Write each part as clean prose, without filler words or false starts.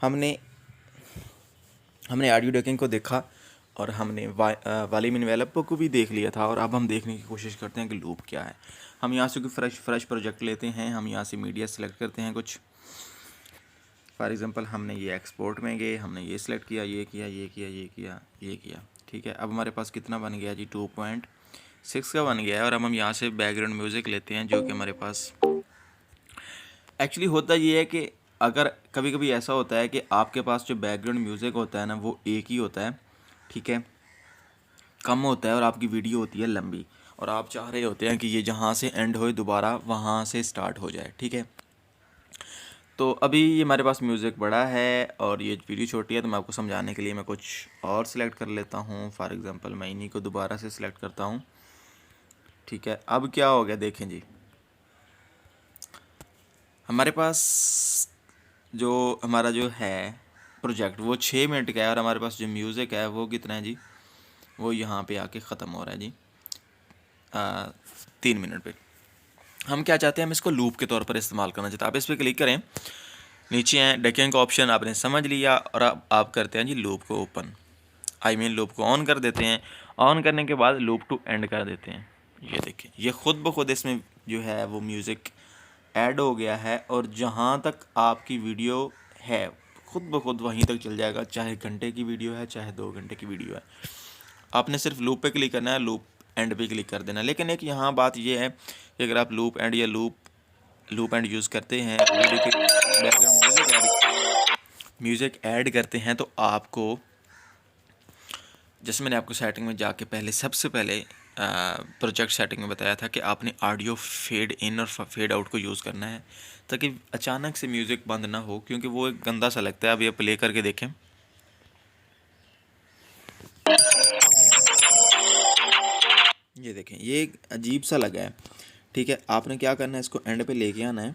हमने हमने audio ducking को देखा और हमने वॉल्यूम इन्वेलपर को भी देख लिया था, और अब हम देखने की कोशिश करते हैं कि लूप क्या है। हम यहाँ से कोई फ्रेश प्रोजेक्ट लेते हैं, हम यहाँ से मीडिया सेलेक्ट करते हैं कुछ। फॉर एग्जांपल हमने ये एक्सपोर्ट में गए, हमने ये सिलेक्ट किया, ये किया, ये किया, ये किया, ये किया, ठीक है। अब हमारे पास कितना बन गया जी, 2.6 का बन गया है। और अब हम यहाँ से बैकग्राउंड म्यूज़िक लेते हैं, जो कि हमारे पास एक्चुअली होता ये है कि अगर कभी कभी ऐसा होता है कि आपके पास जो बैकग्राउंड म्यूज़िक होता है ना, वो एक ही होता है, ठीक है, कम होता है, और आपकी वीडियो होती है लंबी, और आप चाह रहे होते हैं कि ये जहाँ से एंड होए दोबारा वहाँ से स्टार्ट हो जाए, ठीक है। तो अभी ये हमारे पास म्यूज़िक बड़ा है और ये वीडियो छोटी है, तो मैं आपको समझाने के लिए मैं कुछ और सिलेक्ट कर लेता हूँ। फॉर एग्ज़ाम्पल मैं इन्हीं को दोबारा से सिलेक्ट करता हूँ, ठीक है। अब क्या हो गया देखें जी, हमारे पास जो हमारा जो है प्रोजेक्ट वो 6 मिनट का है, और हमारे पास जो म्यूज़िक है वो कितना है जी, वो यहाँ पे आके ख़त्म हो रहा है जी 3 मिनट पे। हम क्या चाहते हैं, हम इसको लूप के तौर पर इस्तेमाल करना चाहते हैं। आप इस पर क्लिक करें, नीचे हैं डकिंग का ऑप्शन, आपने समझ लिया, और अब आप करते हैं जी लूप को ओपन, लूप को ऑन कर देते हैं। ऑन करने के बाद लूप टू एंड कर देते हैं। ये देखिए, ये खुद ब खुद इसमें जो है वो म्यूज़िक ऐड हो गया है, और जहाँ तक आपकी वीडियो है खुद ब खुद वहीं तक चल जाएगा, चाहे घंटे की वीडियो है चाहे 2 घंटे की वीडियो है। आपने सिर्फ लूप पे क्लिक करना है, लूप एंड पे क्लिक कर देना। लेकिन एक यहाँ बात ये है कि अगर आप लूप एंड या लूप एंड यूज़ करते हैं, वीडियो के बैकग्राउंड म्यूज़िक ऐड करते हैं, तो आपको, जैसे मैंने आपको सेटिंग में जाके पहले सबसे पहले प्रोजेक्ट सेटिंग में बताया था कि आपने ऑडियो फेड इन और फेड आउट को यूज़ करना है, ताकि अचानक से म्यूज़िक बंद ना हो, क्योंकि वो एक गंदा सा लगता है। अब ये प्ले करके देखें, ये देखें, ये एक अजीब सा लगा है, ठीक है। आपने क्या करना है, इसको एंड पे लेके आना है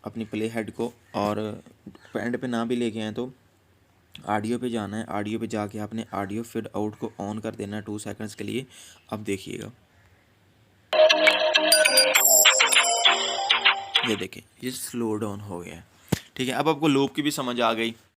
अपनी प्ले हेड को, और एंड पे ना भी लेके आए तो ऑडियो पे जाना है। ऑडियो पे जाके आपने ऑडियो फेड आउट को ऑन कर देना है 2 सेकंड्स के लिए। अब देखिएगा, ये देखिए, ये स्लो डाउन हो गया है, ठीक है। अब आपको लूप की भी समझ आ गई।